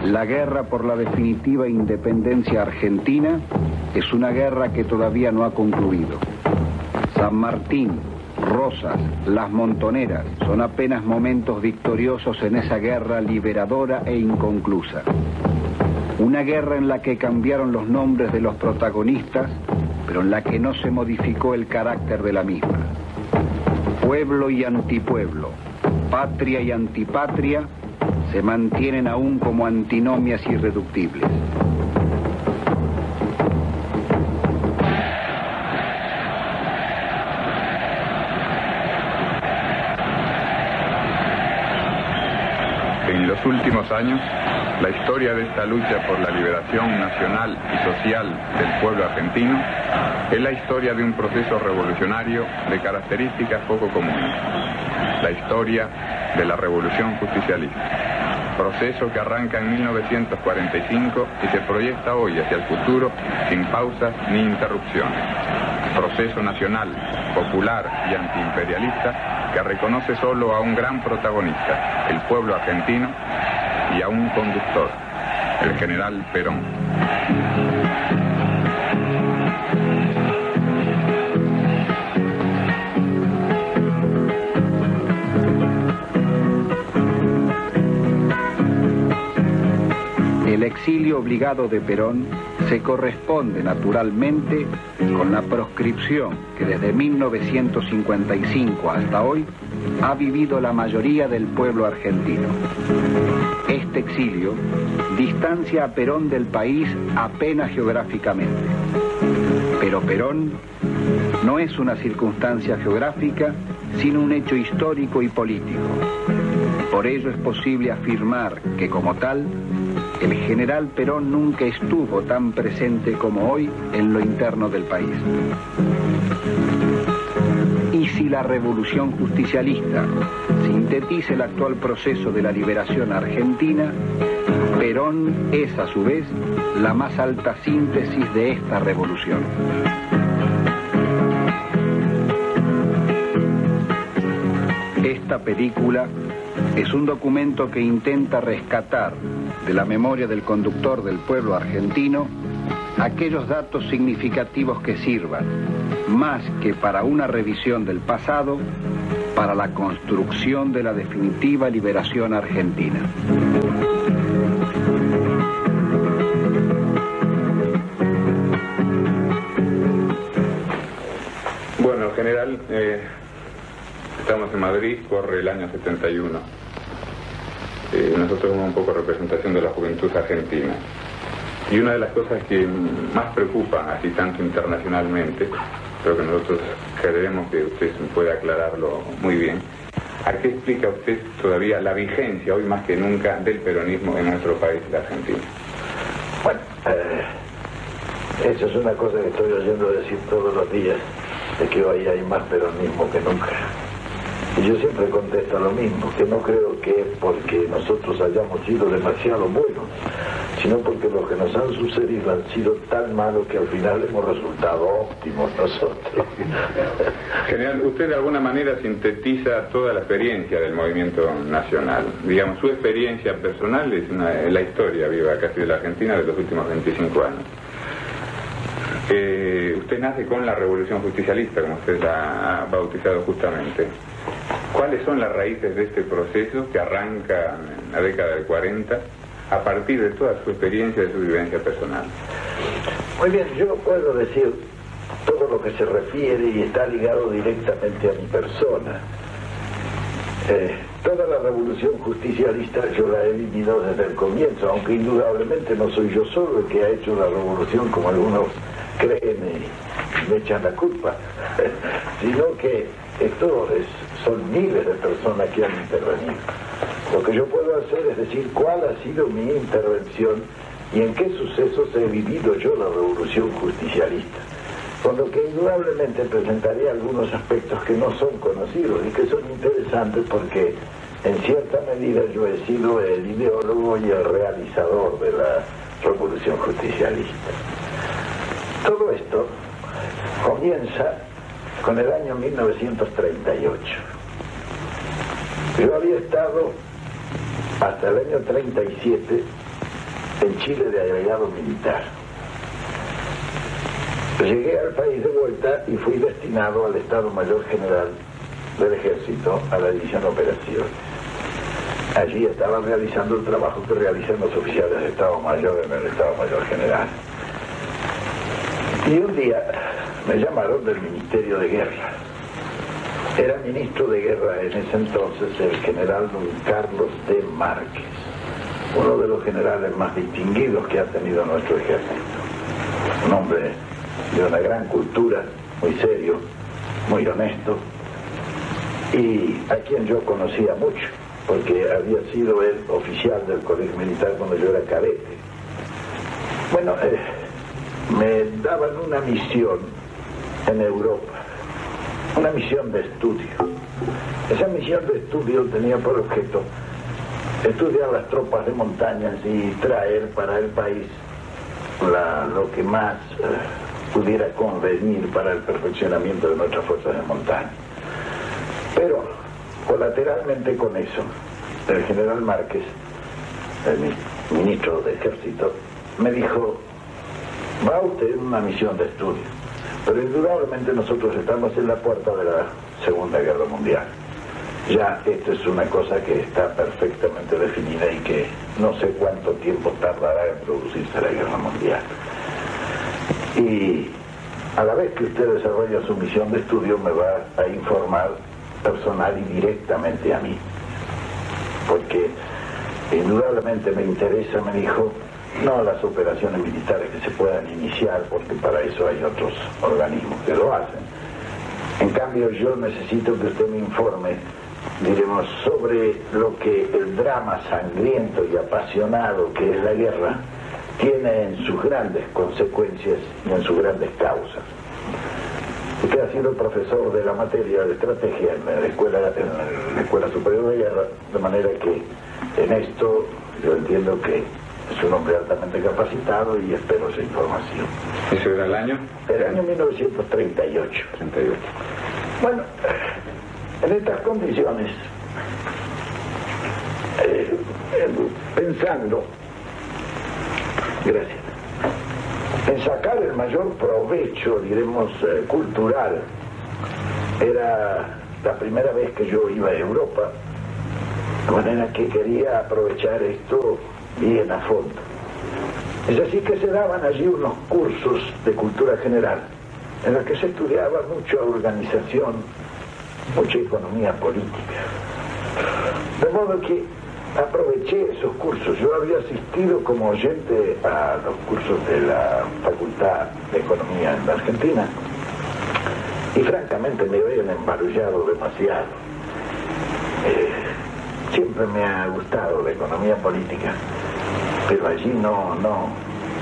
La guerra por la definitiva independencia argentina es una guerra que todavía no ha concluido. San Martín, Rosas, Las Montoneras son apenas momentos victoriosos en esa guerra liberadora e inconclusa. Una guerra en la que cambiaron los nombres de los protagonistas, pero en la que no se modificó el carácter de la misma. Pueblo y antipueblo, patria y antipatria, se mantienen aún como antinomias irreductibles. En los últimos años, la historia de esta lucha por la liberación nacional y social del pueblo argentino es la historia de un proceso revolucionario de características poco comunes. La historia de la revolución justicialista. Proceso que arranca en 1945 y se proyecta hoy hacia el futuro sin pausas ni interrupciones. Proceso nacional, popular y antiimperialista que reconoce solo a un gran protagonista, el pueblo argentino, y a un conductor, el general Perón. El exilio obligado de Perón se corresponde naturalmente con la proscripción que desde 1955 hasta hoy ha vivido la mayoría del pueblo argentino. Este exilio distancia a Perón del país apenas geográficamente. Pero Perón no es una circunstancia geográfica, sino un hecho histórico y político. Por ello es posible afirmar que, como tal, el general Perón nunca estuvo tan presente como hoy en lo interno del país. Y si la revolución justicialista sintetiza el actual proceso de la liberación argentina, Perón es a su vez la más alta síntesis de esta revolución. Esta película es un documento que intenta rescatar de la memoria del conductor del pueblo argentino aquellos datos significativos que sirvan, más que para una revisión del pasado, para la construcción de la definitiva liberación argentina. Bueno, general, estamos en Madrid, corre el año 71. Nosotros somos un poco representación de la juventud argentina. Y una de las cosas que más preocupa, así tanto internacionalmente, creo que nosotros creemos que usted puede aclararlo muy bien, ¿a qué explica usted todavía la vigencia, hoy más que nunca, del peronismo en nuestro país, la Argentina? Bueno, eso es una cosa que estoy oyendo decir todos los días, de que hoy hay más peronismo que nunca. Y yo siempre contesto lo mismo, que no creo que es porque nosotros hayamos sido demasiado buenos, sino porque los que nos han sucedido han sido tan malos que al final hemos resultado óptimos nosotros. General, usted de alguna manera sintetiza toda la experiencia del movimiento nacional. Digamos, su experiencia personal es la historia viva casi de la Argentina de los últimos 25 años. Usted nace con la revolución justicialista, como usted la ha bautizado justamente. ¿Cuáles son las raíces de este proceso que arranca en la década del 40 a partir de toda su experiencia y de su vivencia personal? Muy bien, yo puedo decir todo lo que se refiere y está ligado directamente a mi persona. Toda la revolución justicialista yo la he vivido desde el comienzo, aunque indudablemente no soy yo solo el que ha hecho la revolución, como algunos creen y me echan la culpa, sino que son miles de personas que han intervenido. Lo que yo puedo hacer es decir cuál ha sido mi intervención y en qué sucesos he vivido yo la revolución justicialista. Con lo que indudablemente presentaré algunos aspectos que no son conocidos y que son interesantes porque en cierta medida yo he sido el ideólogo y el realizador de la revolución justicialista. Todo esto comienza con el año 1938. Yo había estado hasta el año 37 en Chile de agregado militar. Llegué al país de vuelta y fui destinado al Estado Mayor General del Ejército, a la División Operaciones. Allí estaba realizando el trabajo que realizan los oficiales de Estado Mayor en el Estado Mayor General. Y un día me llamaron del Ministerio de Guerra. Era ministro de Guerra en ese entonces el general don Carlos D. Márquez, uno de los generales más distinguidos que ha tenido nuestro ejército. Un hombre de una gran cultura, muy serio, muy honesto, y a quien yo conocía mucho, porque había sido él oficial del Colegio Militar cuando yo era cadete. Bueno, me daban una misión en Europa, una misión de estudio. Esa misión de estudio tenía por objeto estudiar las tropas de montañas y traer para el país lo que más pudiera convenir para el perfeccionamiento de nuestras fuerzas de montaña. Pero, colateralmente con eso, el general Márquez, el ministro de Ejército, me dijo: va usted en una misión de estudio, pero indudablemente nosotros estamos en la puerta de la Segunda Guerra Mundial. Ya esto es una cosa que está perfectamente definida y que no sé cuánto tiempo tardará en producirse la Guerra Mundial. Y a la vez que usted desarrolla su misión de estudio me va a informar personal y directamente a mí, porque indudablemente me interesa, me dijo, no las operaciones militares que se puedan iniciar, porque para eso hay otros organismos que lo hacen. En cambio, yo necesito que usted me informe, diremos, sobre lo que el drama sangriento y apasionado que es la guerra tiene en sus grandes consecuencias y en sus grandes causas. Usted ha sido profesor de la materia de estrategia en la Escuela Superior de Guerra, de manera que en esto yo entiendo que es un hombre altamente capacitado y espero esa información. ¿Eso era el año? El año 1938. 38. Bueno, en estas condiciones, pensando, gracias, en sacar el mayor provecho, diremos, cultural, era la primera vez que yo iba a Europa, de manera que quería aprovechar esto bien a fondo. Es así que se daban allí unos cursos de cultura general, en los que se estudiaba mucha organización, mucha economía política. De modo que aproveché esos cursos. Yo había asistido como oyente a los cursos de la Facultad de Economía en la Argentina y francamente me habían embarullado demasiado. Siempre me ha gustado la economía política, pero allí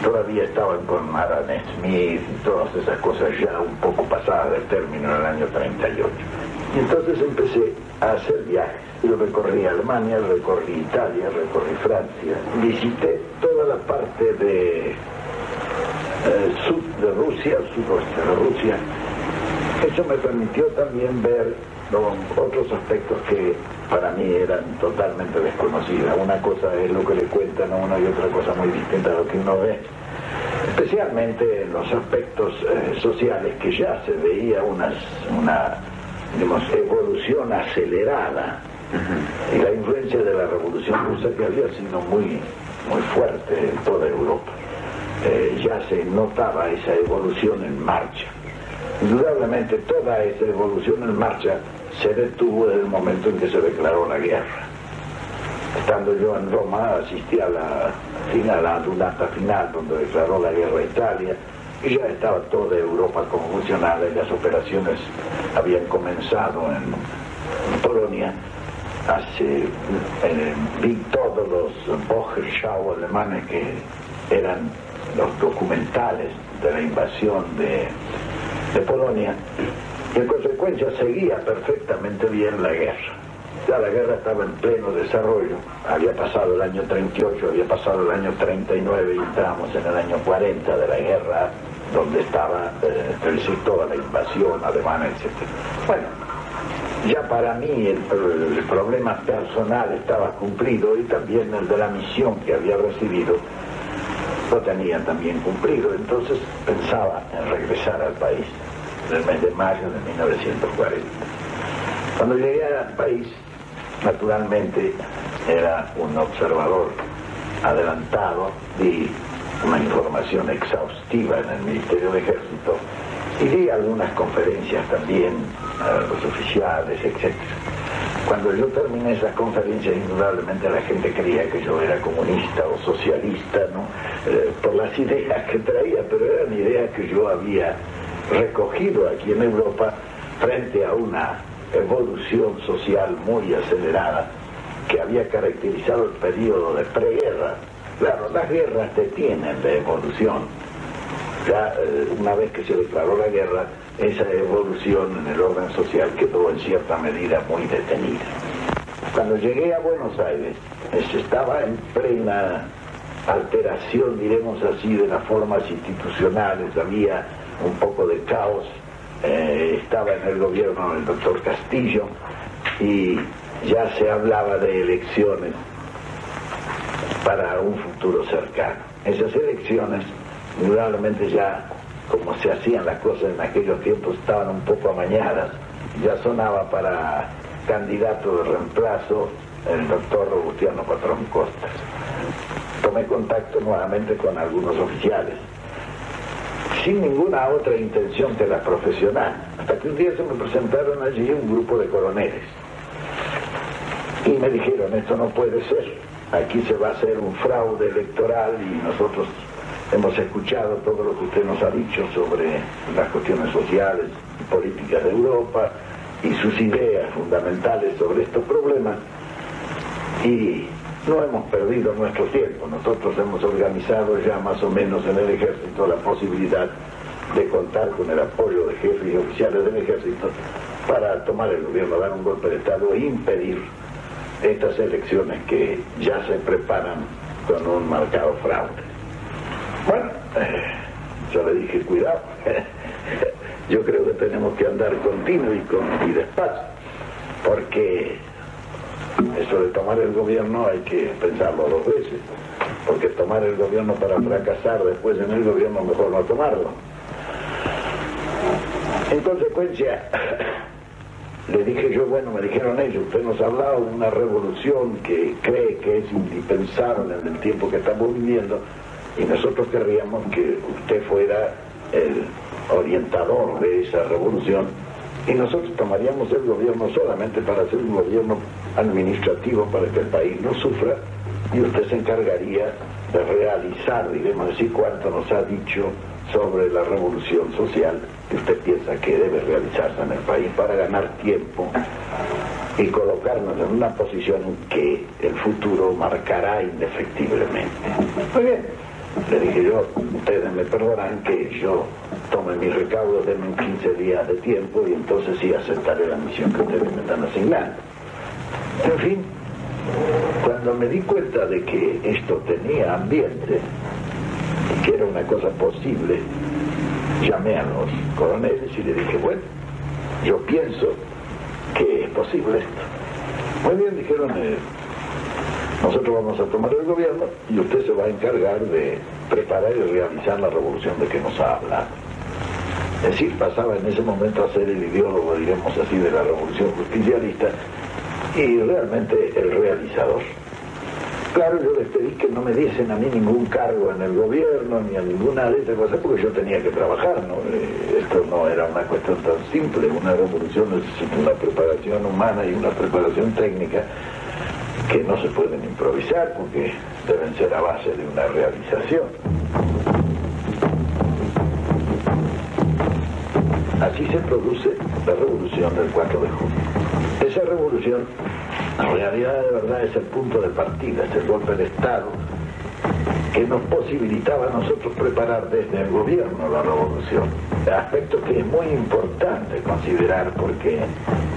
todavía estaban con Adam Smith y todas esas cosas ya un poco pasadas del término en el año 38. Y entonces empecé a hacer viajes. Yo recorrí Alemania, recorrí Italia, recorrí Francia, visité toda la parte de sur de Rusia, suroeste de Rusia. Eso me permitió también ver otros aspectos que para mí eran totalmente desconocidos. Una cosa es lo que le cuentan a uno y otra cosa muy distinta a lo que uno ve. Especialmente en los aspectos sociales, que ya se veía una digamos, evolución acelerada. Y la influencia de la Revolución Rusa, que había sido muy fuerte en toda Europa. Ya se notaba esa evolución en marcha. Indudablemente toda esa evolución en marcha se detuvo desde el momento en que se declaró la guerra. Estando yo en Roma, asistí a la lunata final, donde declaró la guerra a Italia, y ya estaba toda Europa convulsionada y las operaciones habían comenzado en Polonia. Vi todos los Wochenschau alemanes que eran los documentales de la invasión de Polonia, y en consecuencia seguía perfectamente bien la guerra. Ya la guerra estaba en pleno desarrollo, había pasado el año 38, había pasado el año 39 y estábamos en el año 40 de la guerra, donde estaba toda la invasión alemana, etc. Bueno, ya para mí el problema personal estaba cumplido y también el de la misión que había recibido, lo tenía también cumplido, entonces pensaba en regresar al país en el mes de mayo de 1940. Cuando llegué al país, naturalmente era un observador adelantado, di una información exhaustiva en el Ministerio de Ejército y di algunas conferencias también a los oficiales, etc. Cuando yo terminé esas conferencias, indudablemente la gente creía que yo era comunista o socialista, ¿no? Por las ideas que traía, pero eran ideas que yo había recogido aquí en Europa frente a una evolución social muy acelerada que había caracterizado el periodo de preguerra. Claro, las guerras detienen la evolución. Ya una vez que se declaró la guerra, esa evolución en el orden social quedó en cierta medida muy detenida. Cuando llegué a Buenos Aires, estaba en plena alteración, diremos así, de las formas institucionales, había un poco de caos, estaba en el gobierno el doctor Castillo y ya se hablaba de elecciones para un futuro cercano. Esas elecciones, indudablemente ya, como se hacían las cosas en aquellos tiempos, estaban un poco amañadas. Ya sonaba para candidato de reemplazo el doctor Robustiano Patrón Costas. Tomé contacto nuevamente con algunos oficiales, sin ninguna otra intención que la profesional, hasta que un día se me presentaron allí un grupo de coroneles y me dijeron: esto no puede ser, aquí se va a hacer un fraude electoral y nosotros hemos escuchado todo lo que usted nos ha dicho sobre las cuestiones sociales y políticas de Europa y sus ideas fundamentales sobre estos problemas y no hemos perdido nuestro tiempo. Nosotros hemos organizado ya más o menos en el ejército la posibilidad de contar con el apoyo de jefes y oficiales del ejército para tomar el gobierno, dar un golpe de Estado e impedir estas elecciones que ya se preparan con un marcado fraude. Bueno, yo le dije: cuidado, yo creo que tenemos que andar continuo y despacio, porque eso de tomar el gobierno hay que pensarlo dos veces, porque tomar el gobierno para fracasar después en el gobierno, mejor no tomarlo. En consecuencia, le dije yo: bueno, me dijeron ellos, usted nos ha hablado de una revolución que cree que es indispensable en el tiempo que estamos viviendo y nosotros querríamos que usted fuera el orientador de esa revolución y nosotros tomaríamos el gobierno solamente para hacer un gobierno administrativo para que el país no sufra y usted se encargaría de realizar, diremos así, cuanto nos ha dicho sobre la revolución social que usted piensa que debe realizarse en el país para ganar tiempo y colocarnos en una posición que el futuro marcará indefectiblemente. Muy bien, le dije yo: ustedes me perdonarán que yo tome mis recaudos, denme 15 días de tiempo y entonces sí aceptaré la misión que ustedes me están asignando. En fin, cuando me di cuenta de que esto tenía ambiente y que era una cosa posible, llamé a los coroneles y le dije: bueno, yo pienso que es posible esto. Muy bien, dijeron, nosotros vamos a tomar el gobierno y usted se va a encargar de preparar y realizar la revolución de que nos ha hablado. Es decir, pasaba en ese momento a ser el ideólogo, digamos así, de la revolución justicialista y realmente el realizador. Claro, yo les pedí que no me diesen a mí ningún cargo en el gobierno ni a ninguna de estas cosas porque yo tenía que trabajar, ¿no? Esto no era una cuestión tan simple. Una revolución necesita una preparación humana y una preparación técnica que no se pueden improvisar porque deben ser a base de una realización. Así se produce la revolución del 4 de junio. Esa revolución, en realidad, de verdad, es el punto de partida, es el golpe de Estado que nos posibilitaba a nosotros preparar desde el gobierno la revolución. Aspecto que es muy importante considerar porque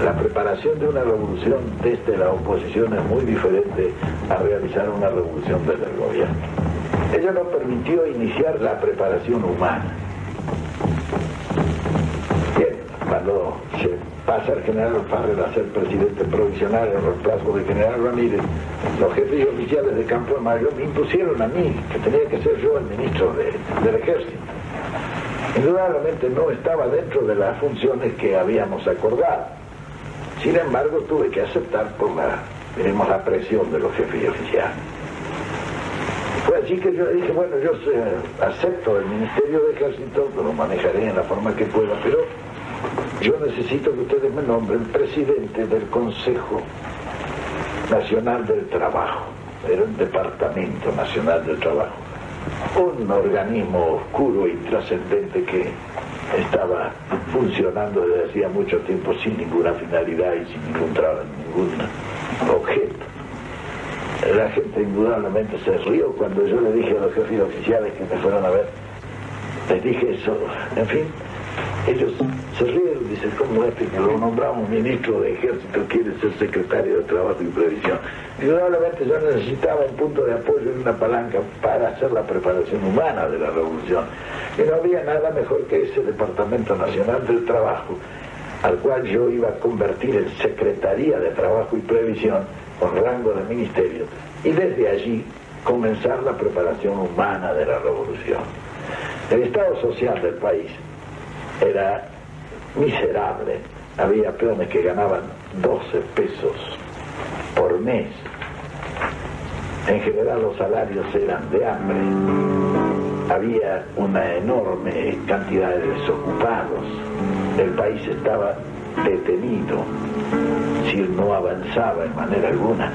la preparación de una revolución desde la oposición es muy diferente a realizar una revolución desde el gobierno. Ello nos permitió iniciar la preparación humana. Bien, cuando se pasa el general Farrell a ser presidente provisional en reemplazo de general Ramírez, los jefes oficiales de Campo de Mayo me impusieron a mí, que tenía que ser yo el ministro del ejército. Indudablemente no estaba dentro de las funciones que habíamos acordado. Sin embargo, tuve que aceptar por la presión de los jefes oficiales. Fue así que yo dije, bueno, yo acepto el Ministerio de Ejército, lo manejaré en la forma que pueda, pero yo necesito que ustedes me nombren presidente del Consejo Nacional del Trabajo. Era un Departamento Nacional del Trabajo, un organismo oscuro y trascendente que estaba funcionando desde hacía mucho tiempo sin ninguna finalidad y sin ningún objeto. La gente indudablemente se rió cuando yo le dije a los jefes oficiales que me fueron a ver, les dije eso, en fin, ellos se rieron, dicen, ¿cómo es que lo nombramos ministro de Ejército quiere ser secretario de Trabajo y Previsión? Indudablemente yo necesitaba un punto de apoyo y una palanca para hacer la preparación humana de la revolución. Y no había nada mejor que ese Departamento Nacional del Trabajo, al cual yo iba a convertir en Secretaría de Trabajo y Previsión, con rango de ministerio, y desde allí comenzar la preparación humana de la revolución. El estado social del país era miserable. Había peones que ganaban 12 pesos por mes. En general los salarios eran de hambre. Había una enorme cantidad de desocupados. El país estaba detenido, si no avanzaba en manera alguna.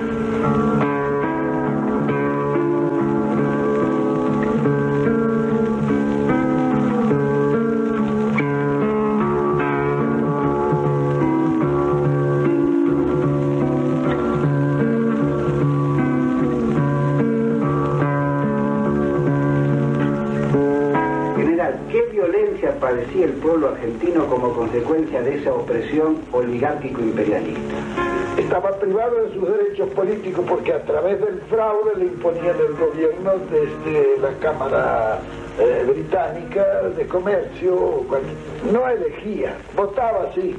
¿Qué violencia padecía el pueblo argentino como consecuencia de esa opresión oligárquico-imperialista? Estaba privado de sus derechos políticos porque a través del fraude le imponían el gobierno desde la Cámara Británica de Comercio. No elegía, votaba así,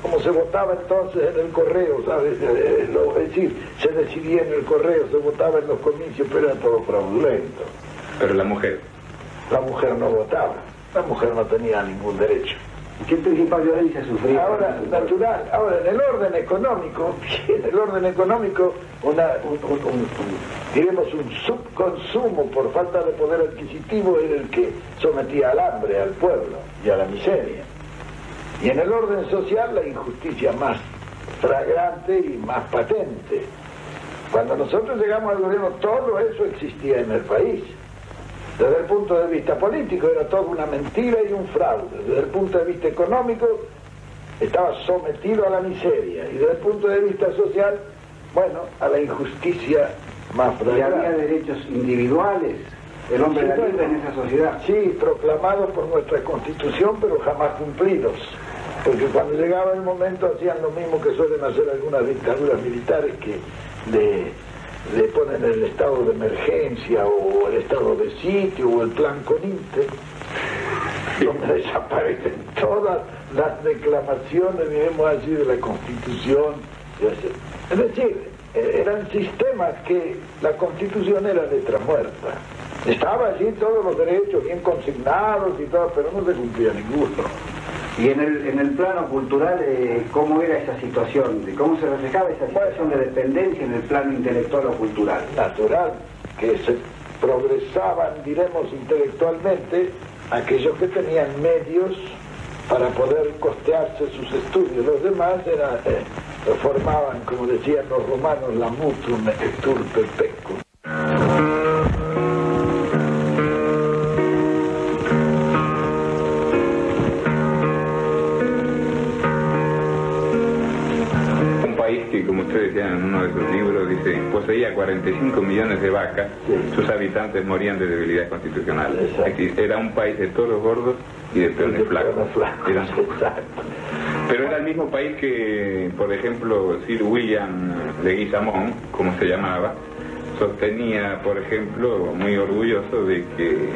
como se votaba entonces en el correo, ¿sabes? Es decir, se decidía en el correo, se votaba en los comicios, pero era todo fraudulento. Pero la mujer no votaba, la mujer no tenía ningún derecho. ¿Qué principal violencia sufría? Ahora, natural, ahora en el orden económico, diremos un subconsumo por falta de poder adquisitivo era el que sometía al hambre al pueblo y a la miseria. Y en el orden social la injusticia más flagrante y más patente. Cuando nosotros llegamos al gobierno todo eso existía en el país. Desde el punto de vista político era toda una mentira y un fraude. Desde el punto de vista económico estaba sometido a la miseria. Y desde el punto de vista social, bueno, a la injusticia más flagrante. ¿Y había derechos individuales? ¿El hombre era libre en esa sociedad? Sí, proclamados por nuestra Constitución, pero jamás cumplidos. Porque cuando llegaba el momento hacían lo mismo que suelen hacer algunas dictaduras militares, que le ponen el estado de emergencia o el estado de sitio o el plan Coninte, donde desaparecen todas las declamaciones, diremos así, de la Constitución. Es decir, eran sistemas que la Constitución era letra muerta. Estaba allí todos los derechos bien consignados y todo, pero no se cumplía ninguno. Y en el plano cultural, ¿cómo era esa situación? ¿Cómo se reflejaba esa situación de dependencia en el plano intelectual o cultural? Natural, que se progresaban, diremos, intelectualmente aquellos que tenían medios para poder costearse sus estudios. Los demás formaban, como decían los romanos, la mutum et turpe pecum. Que, como ustedes decían en uno de sus libros, dice, poseía 45 millones de vacas, sí. Sus habitantes morían de debilidad constitucional. Exacto. Era un país de toros gordos y de peones flacos. Exacto. Pero era el mismo país que, por ejemplo, Sir William Leguizamón, como se llamaba, sostenía, por ejemplo, muy orgulloso de que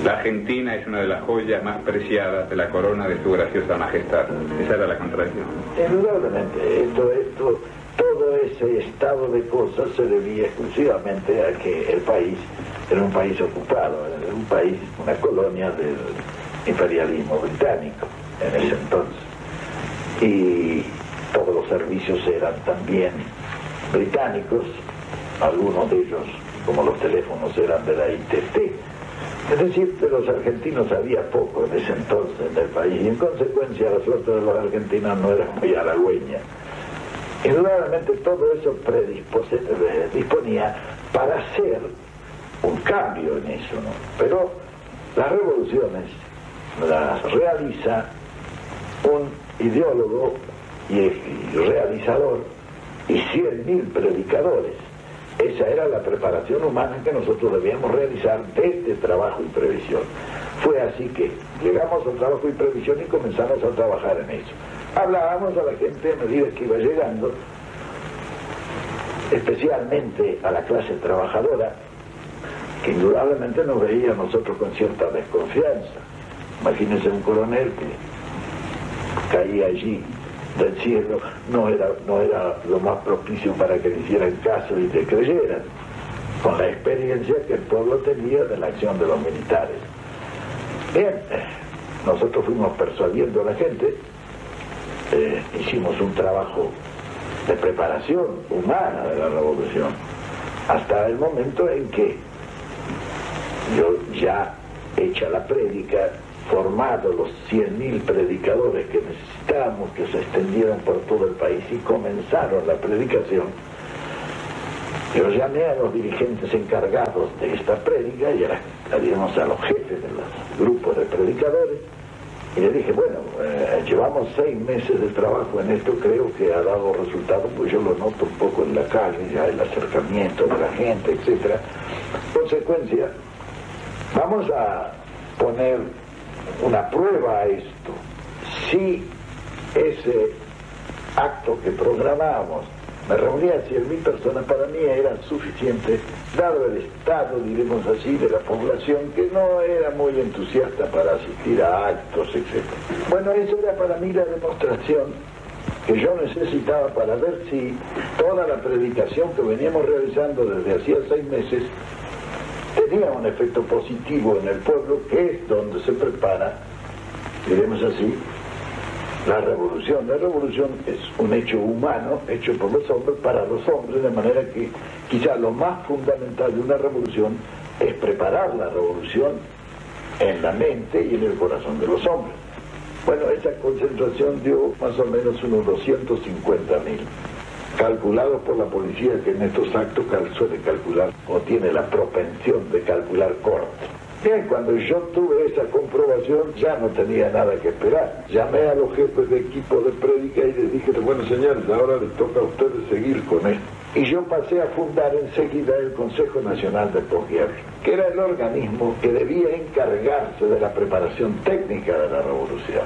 la Argentina es una de las joyas más preciadas de la corona de su graciosa majestad. Esa era la contradicción. Indudablemente, todo ese estado de cosas se debía exclusivamente a que el país era un país ocupado, era un país, una colonia del imperialismo británico en ese entonces. Y todos los servicios eran también británicos, algunos de ellos, como los teléfonos, eran de la ITT. Es decir, de los argentinos había poco en ese entonces en el país, y en consecuencia la suerte de los argentinos no era muy halagüeña. Indudablemente todo eso disponía para hacer un cambio en eso, ¿no? Pero las revoluciones las realiza un ideólogo y realizador y 100.000 predicadores. Esa era la preparación humana que nosotros debíamos realizar desde trabajo y previsión. Fue así que llegamos al trabajo y previsión y comenzamos a trabajar en eso. Hablábamos a la gente a medida que iba llegando, especialmente a la clase trabajadora, que indudablemente nos veía a nosotros con cierta desconfianza. Imagínense un coronel que caía allí del cielo, no era lo más propicio para que le hicieran caso y le creyeran, con la experiencia que el pueblo tenía de la acción de los militares. Bien, nosotros fuimos persuadiendo a la gente, hicimos un trabajo de preparación humana de la revolución, hasta el momento en que yo, ya hecha la prédica, formado los 100.000 predicadores que necesitábamos, que se extendieron por todo el país y comenzaron la predicación, yo llamé a los dirigentes encargados de esta prédica y a los jefes de los grupos de predicadores, y le dije, bueno, llevamos 6 meses de trabajo en esto, creo que ha dado resultado, pues yo lo noto un poco en la calle, ya el acercamiento de la gente, etc. Consecuencia, vamos a poner una prueba a esto. Si ese acto que programábamos me reunía 100.000 personas, para mí era suficiente, dado el estado, diremos así, de la población, que no era muy entusiasta para asistir a actos, etc. Bueno, eso era para mí la demostración que yo necesitaba para ver si toda la predicación que veníamos realizando desde hacía 6 meses tenía un efecto positivo en el pueblo, que es donde se prepara, diremos así, la revolución. La revolución es un hecho humano, hecho por los hombres, para los hombres, de manera que quizá lo más fundamental de una revolución es preparar la revolución en la mente y en el corazón de los hombres. Bueno, esa concentración dio más o menos unos 250.000, calculados por la policía, que en estos actos suele calcular o tiene la propensión de calcular corto. Bien, cuando yo tuve esa comprobación ya no tenía nada que esperar. Llamé a los jefes de equipo de prédica y les dije, bueno señores, ahora les toca a ustedes seguir con esto. Y yo pasé a fundar enseguida el Consejo Nacional de Posguerra, que era el organismo que debía encargarse de la preparación técnica de la revolución.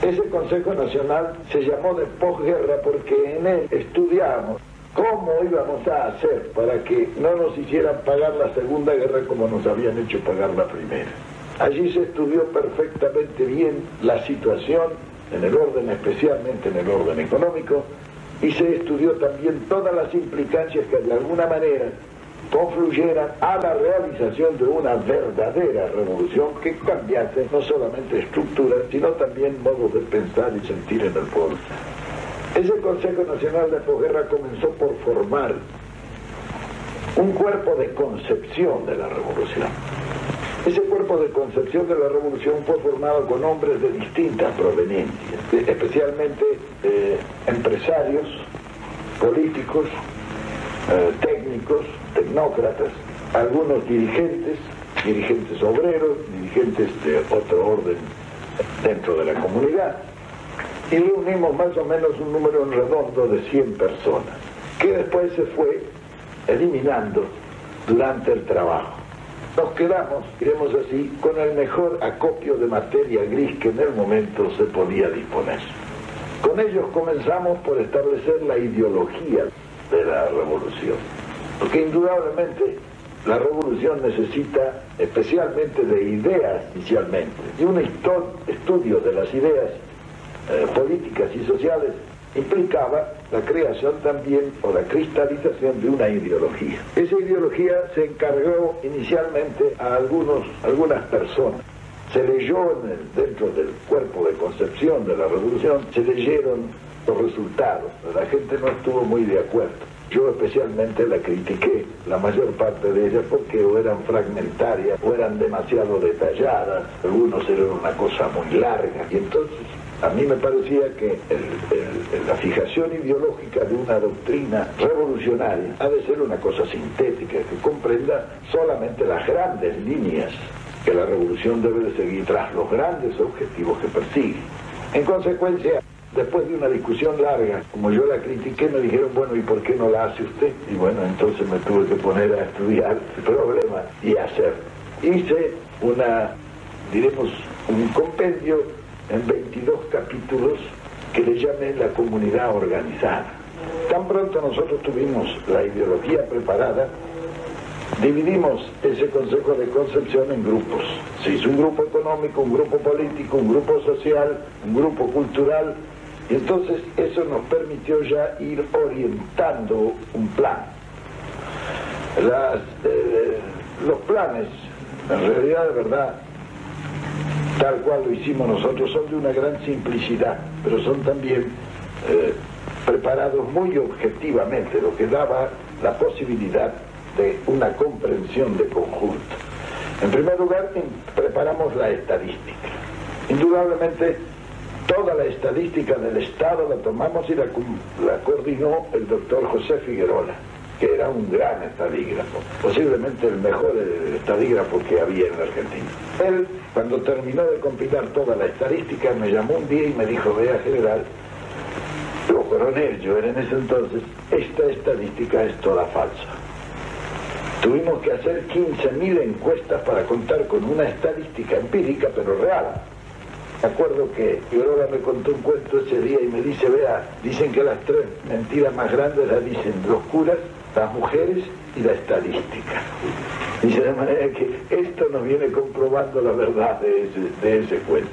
Ese Consejo Nacional se llamó de posguerra porque en él estudiamos cómo íbamos a hacer para que no nos hicieran pagar la Segunda Guerra como nos habían hecho pagar la Primera. Allí se estudió perfectamente bien la situación en el orden, especialmente en el orden económico, y se estudió también todas las implicancias que de alguna manera confluyeran a la realización de una verdadera revolución que cambiase no solamente estructuras, sino también modos de pensar y sentir en el pueblo. Ese Consejo Nacional de Posguerra comenzó por formar un cuerpo de concepción de la revolución. Ese cuerpo de concepción de la revolución fue formado con hombres de distintas proveniencias, especialmente empresarios, políticos, técnicos, tecnócratas, algunos dirigentes obreros, dirigentes de otro orden dentro de la comunidad. Y reunimos más o menos un número en redondo de 100 personas, que después se fue eliminando durante el trabajo. Nos quedamos, diremos así, con el mejor acopio de materia gris que en el momento se podía disponer. Con ellos comenzamos por establecer la ideología de la revolución. Porque indudablemente la revolución necesita especialmente de ideas inicialmente, y un estudio de las ideas políticas y sociales implicaba la creación también o la cristalización de una ideología. Esa ideología se encargó inicialmente a algunas personas. Se leyó dentro del cuerpo de concepción de la revolución, se leyeron los resultados. La gente no estuvo muy de acuerdo. Yo especialmente la critiqué, la mayor parte de ellas, porque o eran fragmentarias o eran demasiado detalladas, algunos eran una cosa muy larga, y entonces a mí me parecía que la fijación ideológica de una doctrina revolucionaria ha de ser una cosa sintética, que comprenda solamente las grandes líneas que la revolución debe de seguir tras los grandes objetivos que persigue. En consecuencia, después de una discusión larga, como yo la critiqué, me dijeron, bueno, ¿y por qué no la hace usted? Y bueno, entonces me tuve que poner a estudiar el problema y hacer. Hice un compendio en 22 capítulos que le llamé la comunidad organizada. Tan pronto nosotros tuvimos la ideología preparada, dividimos ese Consejo de Concepción en grupos. Se hizo un grupo económico, un grupo político, un grupo social, un grupo cultural, y entonces eso nos permitió ya ir orientando un plan. Los planes, en realidad, de verdad, tal cual lo hicimos nosotros, son de una gran simplicidad, pero son también preparados muy objetivamente, lo que daba la posibilidad de una comprensión de conjunto. En primer lugar, preparamos la estadística. Indudablemente, toda la estadística del Estado la tomamos y la coordinó el doctor José Figuerola, que era un gran estadígrafo, posiblemente el mejor estadígrafo que había en la Argentina. Él, cuando terminó de compilar toda la estadística, me llamó un día y me dijo, vea, general, o coronel, yo era en ese entonces, esta estadística es toda falsa. Tuvimos que hacer 15.000 encuestas para contar con una estadística empírica, pero real. Me acuerdo que Figueroa me contó un cuento ese día y me dice, vea, dicen que las 3 mentiras más grandes las dicen los curas, las mujeres y la estadística. Dice, de manera que esto nos viene comprobando la verdad de ese cuento.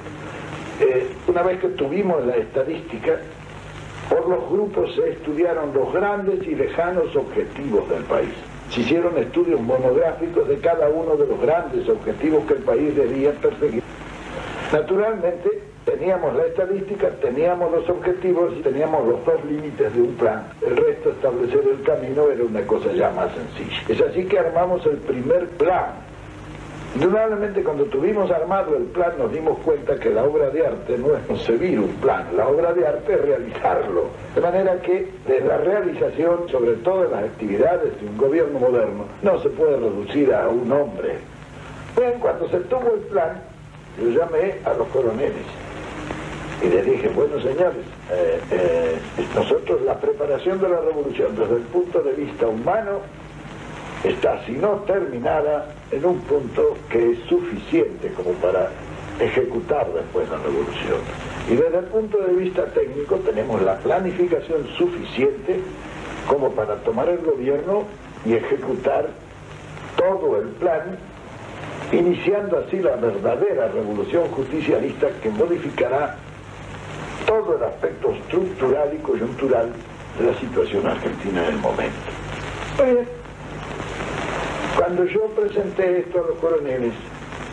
Una vez que tuvimos la estadística, por los grupos se estudiaron los grandes y lejanos objetivos del país. Se hicieron estudios monográficos de cada uno de los grandes objetivos que el país debía perseguir. Naturalmente, teníamos la estadística, teníamos los objetivos y teníamos los 2 límites de un plan. El resto, establecer el camino, era una cosa ya más sencilla. Es así que armamos el primer plan. Indudablemente, cuando tuvimos armado el plan, nos dimos cuenta que la obra de arte no es concebir un plan, la obra de arte es realizarlo. De manera que, de la realización, sobre todo en las actividades de un gobierno moderno, no se puede reducir a un hombre. Bien, cuando se tuvo el plan, yo llamé a los coroneles y les dije, bueno, señores, nosotros la preparación de la revolución desde el punto de vista humano está, si no terminada, en un punto que es suficiente como para ejecutar después la revolución. Y desde el punto de vista técnico tenemos la planificación suficiente como para tomar el gobierno y ejecutar todo el plan, iniciando así la verdadera revolución justicialista que modificará todo el aspecto estructural y coyuntural de la situación argentina en el momento. Pues, cuando yo presenté esto a los coroneles,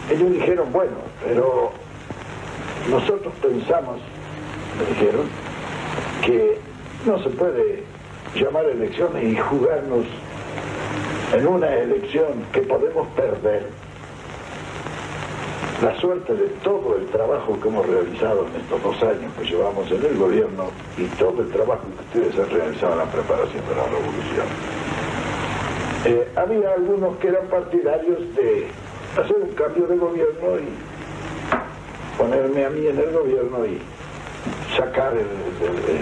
ellos dijeron, bueno, pero nosotros pensamos, me dijeron, que no se puede llamar elecciones y jugarnos en una elección que podemos perder la suerte de todo el trabajo que hemos realizado en estos 2 años que llevamos en el gobierno y todo el trabajo que ustedes han realizado en la preparación de la revolución. Había algunos que eran partidarios de hacer un cambio de gobierno y ponerme a mí en el gobierno y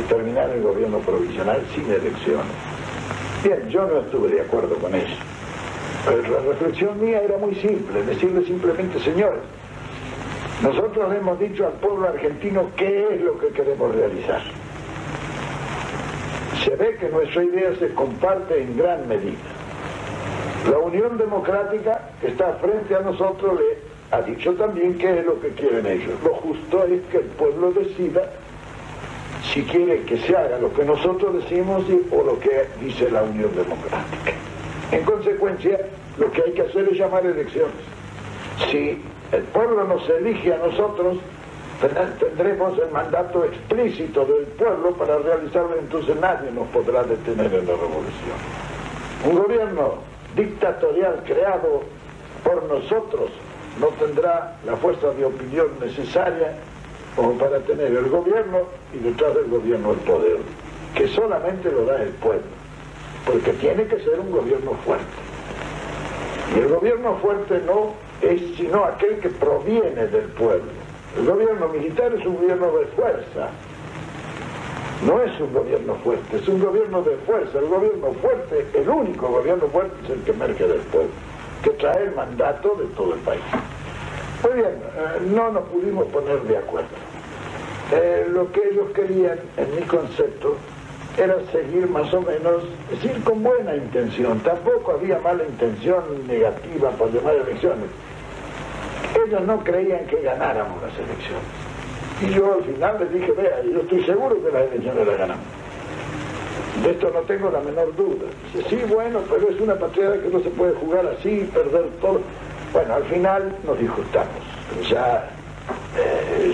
terminar el gobierno provisional sin elecciones. Bien, yo no estuve de acuerdo con eso. Pero la reflexión mía era muy simple, decirle simplemente, señores, nosotros le hemos dicho al pueblo argentino qué es lo que queremos realizar. Se ve que nuestra idea se comparte en gran medida. La Unión Democrática, que está frente a nosotros, le ha dicho también qué es lo que quieren ellos. Lo justo es que el pueblo decida si quiere que se haga lo que nosotros decimos o lo que dice la Unión Democrática. En consecuencia, lo que hay que hacer es llamar elecciones. Si el pueblo nos elige a nosotros, tendremos el mandato explícito del pueblo para realizarlo, entonces nadie nos podrá detener en la revolución. Un gobierno dictatorial creado por nosotros no tendrá la fuerza de opinión necesaria como para tener el gobierno y detrás del gobierno el poder, que solamente lo da el pueblo, porque tiene que ser un gobierno fuerte. Y el gobierno fuerte no es sino aquel que proviene del pueblo. El gobierno militar es un gobierno de fuerza, no es un gobierno fuerte, es un gobierno de fuerza. El gobierno fuerte, el único gobierno fuerte es el que emerge del pueblo, que trae el mandato de todo el país. Muy bien, no nos pudimos poner de acuerdo. Lo que ellos querían, en mi concepto, era seguir más o menos, es decir, con buena intención. Tampoco había mala intención negativa por llamar elecciones. Ellos no creían que ganáramos las elecciones. Y yo al final les dije, vea, yo estoy seguro que las elecciones las ganamos. De esto no tengo la menor duda. Dice, sí, bueno, pero es una patriada que no se puede jugar así, perder todo. Bueno, al final nos disgustamos. Ya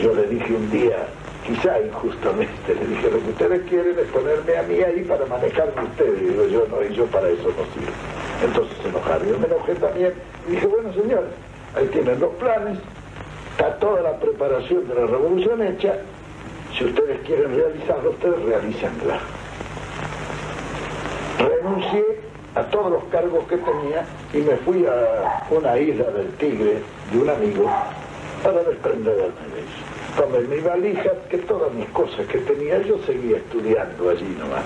yo le dije un día, quizá injustamente, le dije, lo que ustedes quieren es ponerme a mí ahí para manejarme ustedes. Y digo, yo no, y yo para eso no sirvo. Entonces se enojaron. Yo me enojé también y dije, bueno, señores, ahí tienen los planes, está toda la preparación de la revolución hecha. Si ustedes quieren realizarla, ustedes realícenla. Renuncié a todos los cargos que tenía y me fui a una isla del Tigre de un amigo para desprenderme de eso. Tomé mi valija, que todas mis cosas que tenía, yo seguía estudiando allí nomás.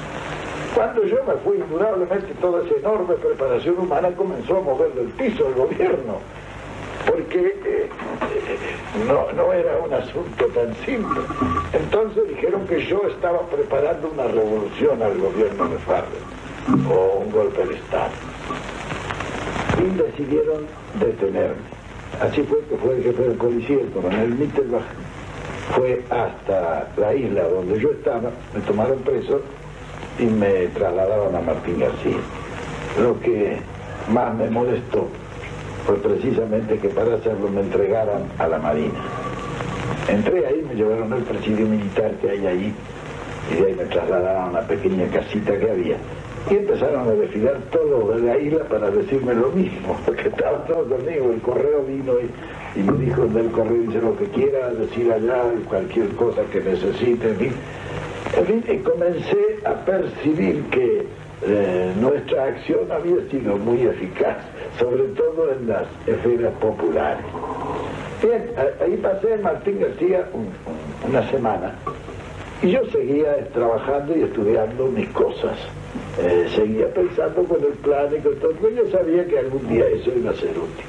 Cuando yo me fui, indudablemente toda esa enorme preparación humana comenzó a mover del piso el gobierno, porque no era un asunto tan simple. Entonces dijeron que yo estaba preparando una revolución al gobierno de Farrell, o un golpe de Estado. Y decidieron detenerme. Así fue que fue el jefe de policía, el coronel Mittelbach, fue hasta la isla donde yo estaba, me tomaron preso y me trasladaron a Martín García. Lo que más me molestó fue precisamente que para hacerlo me entregaran a la Marina. Entré ahí, me llevaron al presidio militar que hay ahí, y de ahí me trasladaron a una pequeña casita que había. Y empezaron a desfilar todo de la isla para decirme lo mismo, porque estaban todos conmigo. El correo vino y me dijo del correo, dice lo que quiera decir allá, cualquier cosa que necesite, en fin, y comencé a percibir que nuestra acción había sido muy eficaz, sobre todo en las esferas populares. Bien, ahí pasé en Martín García una semana, y yo seguía trabajando y estudiando mis cosas. Seguía pensando con el plan y con todo, porque yo sabía que algún día eso iba a ser útil.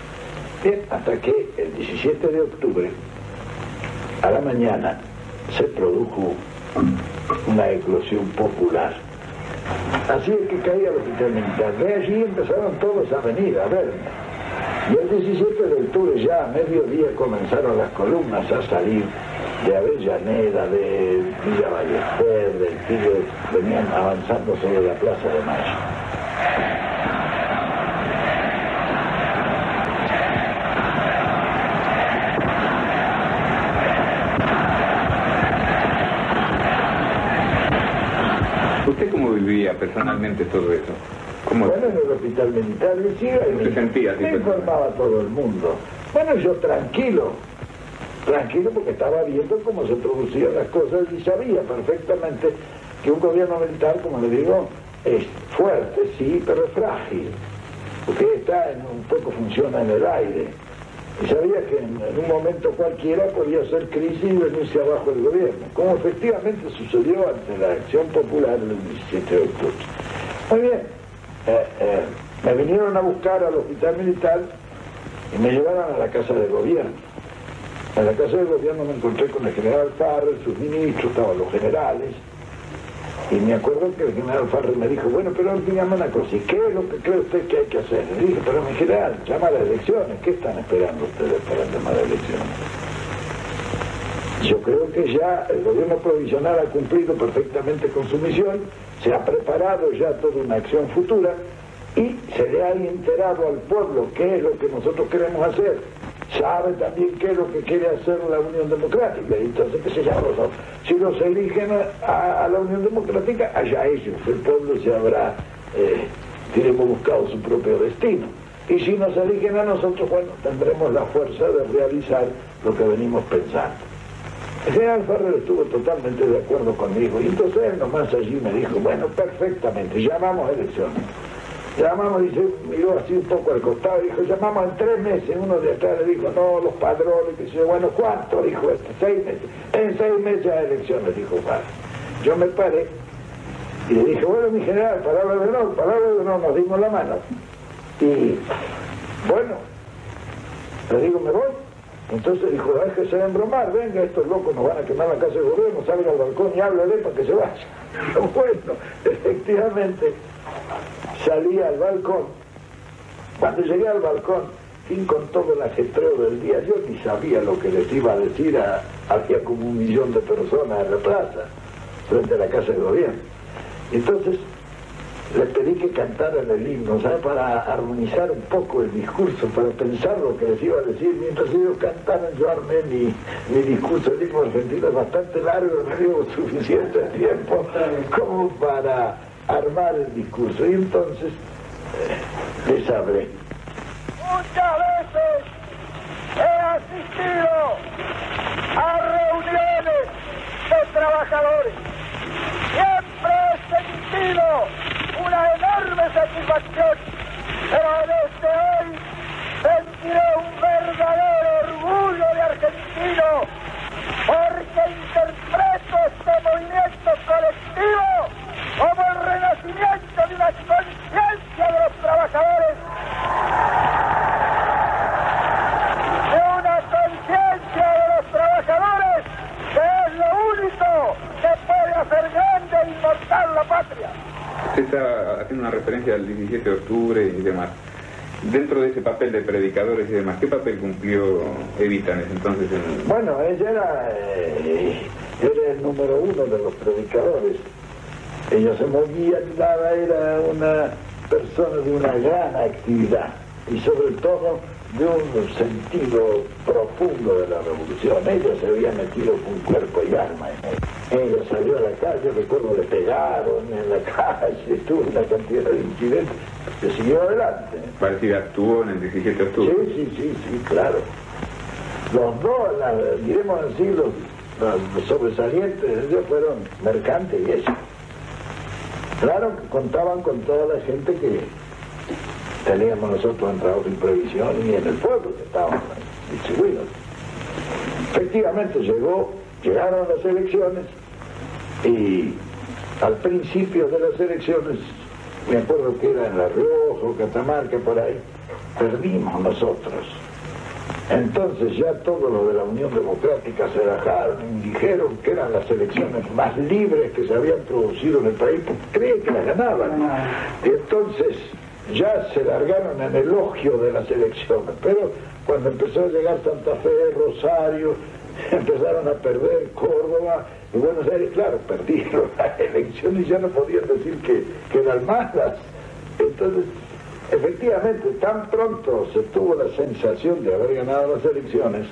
Bien, hasta que el 17 de octubre, a la mañana, se produjo una eclosión popular. Así es que caí al hospital militar. De allí empezaron todos a venir a verme. Y el 17 de octubre ya a mediodía comenzaron las columnas a salir de Avellaneda, de Villa Ballester, del Tigre, venían avanzando sobre la Plaza de Mayo. ¿Usted cómo vivía personalmente todo eso? ¿Cómo? Bueno, en el hospital militar decía, ¿Se sentía así? Me informaba todo el mundo. Bueno, yo tranquilo porque estaba viendo cómo se producían las cosas y sabía perfectamente que un gobierno militar, como le digo, es fuerte, sí, pero es frágil, porque está un poco funciona en el aire. Y sabía que en un momento cualquiera podía ser crisis y venirse abajo el gobierno, como efectivamente sucedió ante la acción popular del 17 de octubre. Muy bien, me vinieron a buscar al hospital militar y me llevaron a la casa de gobierno. En la casa del gobierno me encontré con el general Farrell, sus ministros, estaban los generales, Y me acuerdo que el general Farrell me dijo, bueno, pero dígame una cosa, ¿y qué es lo que cree usted que hay que hacer? Le dije, pero mi general, llama a las elecciones, ¿qué están esperando ustedes para llamar a elecciones? Yo creo que ya el gobierno provisional ha cumplido perfectamente con su misión, se ha preparado ya toda una acción futura y se le ha enterado al pueblo qué es lo que nosotros queremos hacer. Sabe también qué es lo que quiere hacer la Unión Democrática, entonces qué se llama nosotros. Si nos eligen a la Unión Democrática, allá ellos, el pueblo se habrá, diremos, buscado su propio destino. Y si nos eligen a nosotros, bueno, tendremos la fuerza de realizar lo que venimos pensando. El general Farrell estuvo totalmente de acuerdo conmigo, y entonces él nomás allí me dijo, bueno, perfectamente, llamamos a elecciones. Llamamos, y se miró así un poco al costado, dijo, llamamos en 3 meses. Uno de atrás le dijo, no, los padrones, que se bueno, ¿cuánto? Dijo 6 meses. En 6 meses a elecciones, dijo Farrell. Yo me paré y le dije, bueno, mi general, palabra de honor, nos dimos la mano. Y bueno, le digo, me voy. Entonces dijo, déjese de embromar, venga, estos locos nos van a quemar la casa del gobierno, salga al balcón y háblale para que se vaya. Bueno, efectivamente, salí al balcón. Cuando llegué al balcón, y con todo el ajetreo del día, yo ni sabía lo que les iba a decir había como 1 millón de personas en la plaza, frente a la casa del gobierno. Entonces, les pedí que cantaran el himno, ¿sabes? Para armonizar un poco el discurso, para pensar lo que les iba a decir. Mientras ellos cantaban, yo armé mi discurso. El himno argentino es bastante largo, no dio suficiente tiempo como para armar el discurso. Y entonces les hablé. Muchas veces he asistido a reuniones de trabajadores. Siempre he sentido una enorme satisfacción, pero desde hoy sentiré un verdadero orgullo de argentino, porque interpreto este movimiento colectivo como el renacimiento de una conciencia de los trabajadores, de una conciencia de los trabajadores que es lo único que puede hacer grande e inmortal la patria. Usted está haciendo una referencia al 17 de octubre y demás. Dentro de ese papel de predicadores y demás, ¿qué papel cumplió Evita en ese entonces? Bueno, ella era el número 1 de los predicadores. Ella se movía, era una persona de una gran actividad y sobre todo de un sentido profundo de la revolución. Ella se había metido con cuerpo y alma en ella. Ella salió a la calle, recuerdo, le pegaron en la calle, tuvo una cantidad de incidentes, que siguió adelante. Parece que actuó en el 17 de octubre. Sí, claro. Los dos, diremos así, los sobresalientes de ellos fueron Mercante y ella. Claro que contaban con toda la gente que teníamos nosotros en trabajo y previsión y en el pueblo que estábamos distribuidos. Efectivamente llegaron las elecciones y al principio de las elecciones, me acuerdo que era en La Rioja o Catamarca, por ahí, perdimos nosotros. Entonces ya todo lo de la Unión Democrática se bajaron y dijeron que eran las elecciones más libres que se habían producido en el país, porque creían que las ganaban. Y entonces ya se largaron en elogio de las elecciones, pero cuando empezó a llegar Santa Fe, Rosario, empezaron a perder Córdoba y Buenos Aires, claro, perdieron las elecciones y ya no podían decir que eran malas. Entonces, efectivamente, tan pronto se tuvo la sensación de haber ganado las elecciones,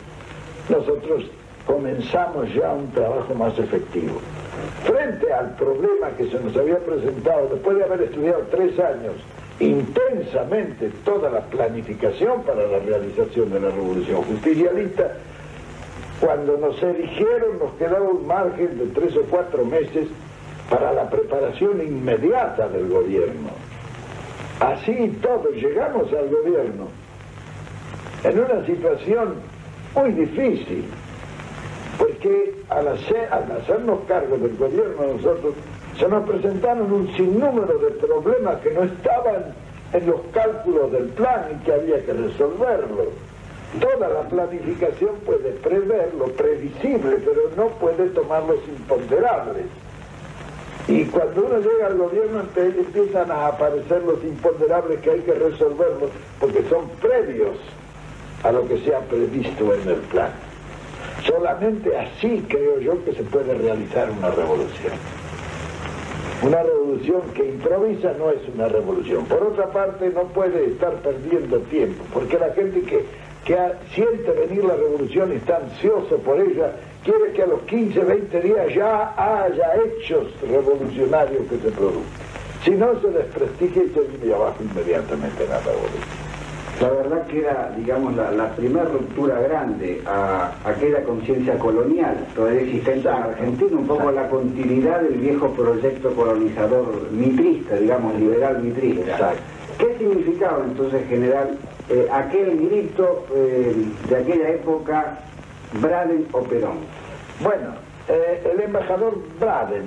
nosotros comenzamos ya un trabajo más efectivo. Frente al problema que se nos había presentado, después de haber estudiado 3 años intensamente toda la planificación para la realización de la revolución justicialista, cuando nos eligieron nos quedaba un margen de 3 o 4 meses para la preparación inmediata del gobierno. Así y todo, llegamos al gobierno en una situación muy difícil, porque al hacernos cargo del gobierno nosotros, se nos presentaron un sinnúmero de problemas que no estaban en los cálculos del plan y que había que resolverlo. Toda la planificación puede prever lo previsible, pero no puede tomar los imponderables. Y cuando uno llega al gobierno empiezan a aparecer los imponderables que hay que resolverlos porque son previos a lo que se ha previsto en el plan. Solamente así creo yo que se puede realizar una revolución. Una revolución que improvisa no es una revolución. Por otra parte, no puede estar perdiendo tiempo, porque la gente que siente venir la revolución y está ansioso por ella, quiere que a los 15, 20 días ya haya hechos revolucionarios que se produzcan. Si no, se desprestigia y se viene abajo inmediatamente la revolución. La verdad que era, digamos, la primera ruptura grande a aquella conciencia colonial todavía existente en Argentina, un poco la continuidad del viejo proyecto colonizador mitrista, digamos, liberal mitrista. Exacto. ¿Qué significaba entonces, general, aquel grito de aquella época, Braden o Perón? Bueno, el embajador Braden,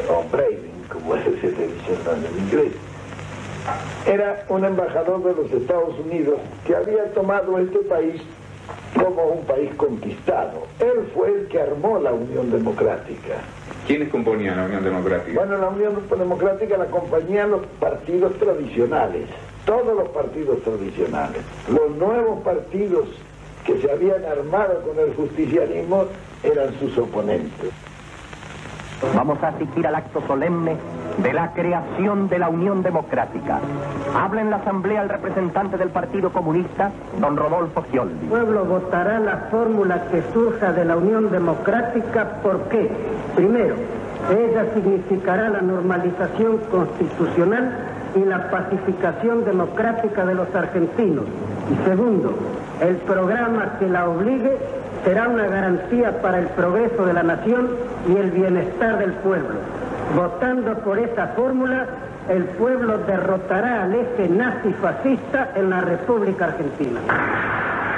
o Braden, como se dice en inglés, era un embajador de los Estados Unidos que había tomado este país como un país conquistado. Él fue el que armó la Unión Democrática. ¿Quiénes componían la Unión Democrática? Bueno, la Unión Democrática la acompañaban los partidos tradicionales, todos los partidos tradicionales. Los nuevos partidos que se habían armado con el justicialismo eran sus oponentes. Vamos a asistir al acto solemne de la creación de la Unión Democrática. Habla en la asamblea el representante del Partido Comunista, don Rodolfo Scioldi. El pueblo votará la fórmula que surja de la Unión Democrática. ¿Por qué? Primero, ella significará la normalización constitucional y la pacificación democrática de los argentinos. Y segundo, el programa que la obligue será una garantía para el progreso de la nación y el bienestar del pueblo. Votando por esa fórmula, el pueblo derrotará al eje nazi-fascista en la República Argentina.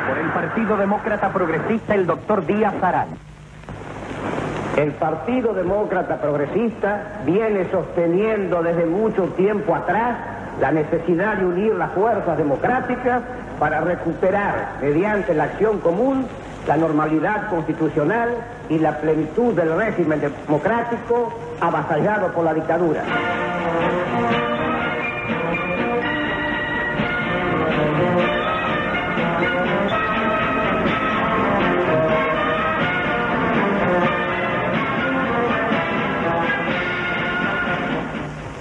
Por el Partido Demócrata Progresista, el doctor Díaz Arán. El Partido Demócrata Progresista viene sosteniendo desde mucho tiempo atrás la necesidad de unir las fuerzas democráticas para recuperar, mediante la acción común, la normalidad constitucional y la plenitud del régimen democrático avasallado por la dictadura.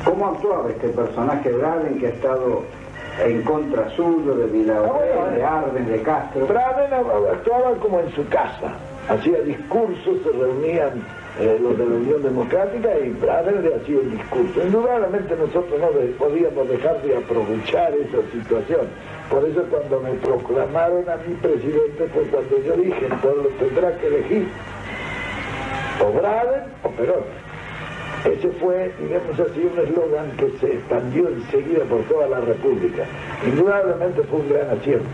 ¿Cómo actuaba este personaje Braden que ha estado en contra suyo, de Villaurén, de Arbenz, de Castro? Braden actuaba como en su casa, hacía discursos, se reunían los de la Unión Democrática y Braden le hacía el discurso. Indudablemente nosotros no podíamos dejar de aprovechar esa situación. Por eso cuando me proclamaron a mí presidente fue cuando yo dije, el pueblo tendrá que elegir o Braden o Perón. Ese fue, digamos así, un eslogan que se expandió enseguida por toda la República. Indudablemente fue un gran acierto.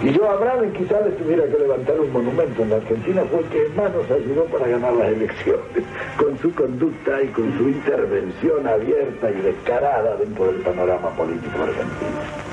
Y yo a Braden quizás le tuviera que levantar un monumento en la Argentina, fue el que más nos ayudó para ganar las elecciones, con su conducta y con su intervención abierta y descarada dentro del panorama político argentino.